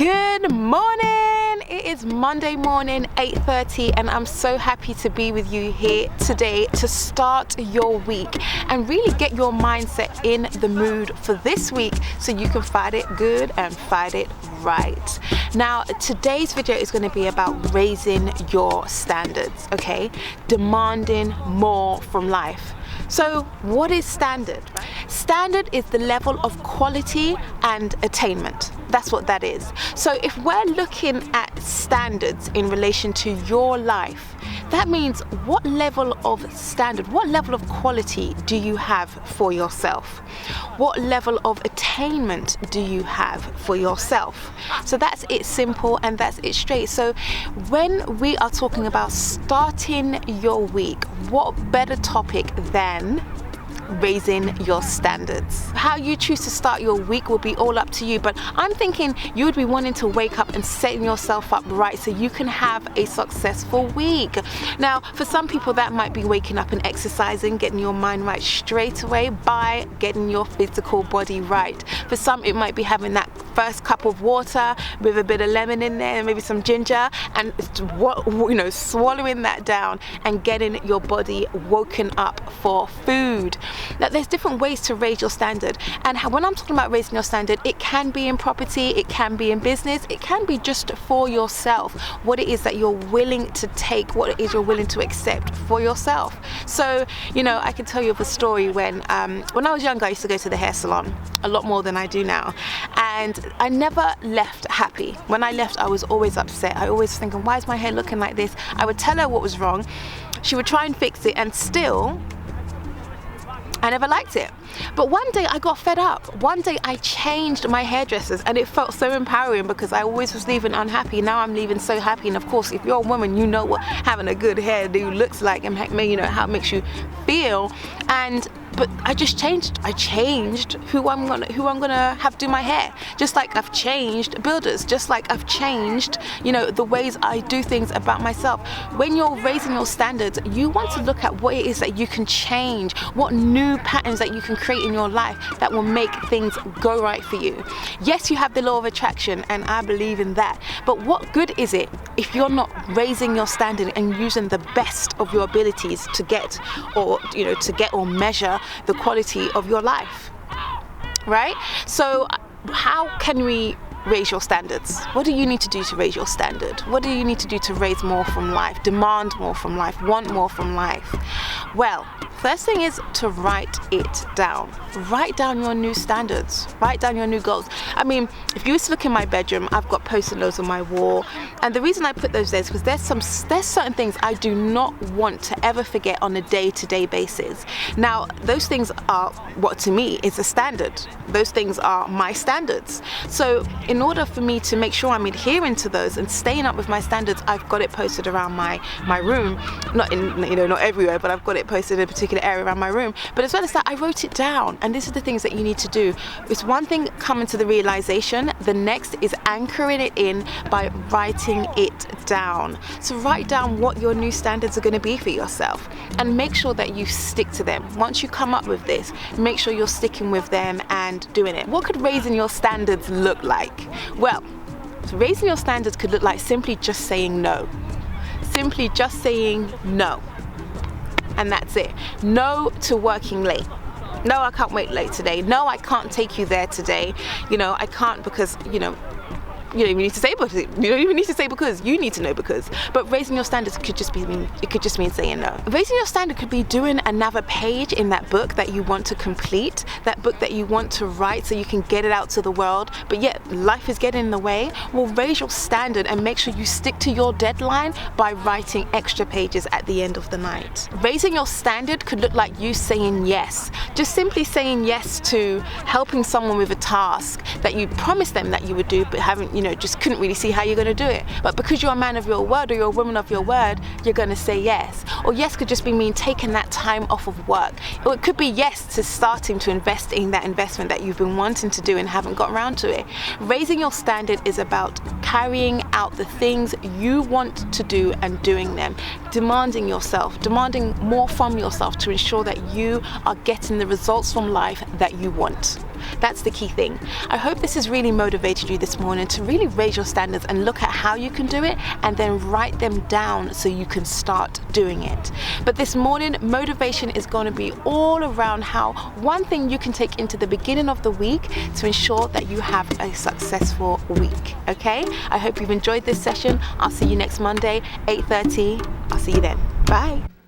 Good morning! It is Monday morning, 8:30, and I'm so happy to be with you here today to start your week and really get your mindset in the mood for this week so you can fight it good and fight it right. Now, today's video is going to be about raising your standards, okay? Demanding more from life. So what is standard? Standard is the level of quality and attainment. That's what that is. So if we're looking at standards in relation to your life, that means what level of standard, what level of quality do you have for yourself? What level of attainment do you have for yourself? So that's it simple and that's it straight. So when we are talking about starting your week, what better topic than raising your standards? How you choose to start your week will be all up to you, but I'm thinking you would be wanting to wake up and setting yourself up right so you can have a successful week. Now, for some people that might be waking up and exercising, getting your mind right straight away by getting your physical body right. For some it might be having that first cup of water with a bit of lemon in there and maybe some ginger and swallowing that down and getting your body woken up for food. Now, there's different ways to raise your standard, and when I'm talking about raising your standard, it can be in property, it can be in business, it can be just for yourself, what it is that you're willing to take, what it is you're willing to accept for yourself. So, I can tell you of a story when I was younger, I used to go to the hair salon a lot more than I do now, and I never left happy. When I left, I was always upset. I always was thinking, why is my hair looking like this? I would tell her what was wrong, she would try and fix it, and still I never liked it. But one day I got fed up. One day I changed my hairdressers and it felt so empowering because I always was leaving unhappy. Now I'm leaving so happy. And of course, if you're a woman, you know what having a good hairdo looks like and how it makes you feel. But I just changed. I changed who I'm gonna have do my hair. Just like I've changed builders. Just like I've changed, the ways I do things about myself. When you're raising your standards, you want to look at what it is that you can change, what new patterns that you can create in your life that will make things go right for you. Yes, you have the law of attraction, and I believe in that. But what good is it if you're not raising your standard and using the best of your abilities to get or measure the quality of your life, right? So how can we raise your standards? What do you need to do to raise your standard? What do you need to do to raise more from life, demand more from life, want more from life? Well, first thing is to write it down. Write down your new standards. Write down your new goals. I mean, if you used to look in my bedroom, I've got post-it notes on my wall, and the reason I put those there is because there's certain things I do not want to ever forget on a day-to-day basis. Now, those things are what to me is a standard. Those things are my standards. So in order for me to make sure I'm adhering to those and staying up with my standards, I've got it posted around my room. Not everywhere, but I've got it posted in a particular area around my room. But as well as that, I wrote it down, and these are the things that you need to do. It's one thing coming to the realization, the next is anchoring it in by writing it down. So write down what your new standards are going to be for yourself and make sure that you stick to them. Once you come up with this, make sure you're sticking with them and doing it. What could raising your standards look like? Well, so raising your standards could look like simply just saying no. Simply just saying no. And that's it. No to working late. No, I can't wait late today. No, I can't take you there today. I can't because, you don't even need to say because. You don't even need to say because. You need to know because. But raising your standards could just mean saying no. Raising your standard could be doing another page in that book that you want to complete, that book that you want to write so you can get it out to the world, but yet life is getting in the way. Well, raise your standard and make sure you stick to your deadline by writing extra pages at the end of the night. Raising your standard could look like you saying yes. Just simply saying yes to helping someone with a task that you promised them that you would do but haven't just couldn't really see how you're going to do it. But because you're a man of your word or you're a woman of your word, you're going to say yes. Or yes could just be mean taking that time off of work. Or it could be yes to starting to invest in that investment that you've been wanting to do and haven't got around to it. Raising your standard is about carrying out the things you want to do and doing them. Demanding more from yourself to ensure that you are getting the results from life that you want. That's the key thing. I hope this has really motivated you this morning to really raise your standards and look at how you can do it, and then write them down so you can start doing it. But this morning, motivation is going to be all around how one thing you can take into the beginning of the week to ensure that you have a successful week. Okay? I hope you've enjoyed this session. I'll see you next Monday, 8:30. I'll see you then. Bye.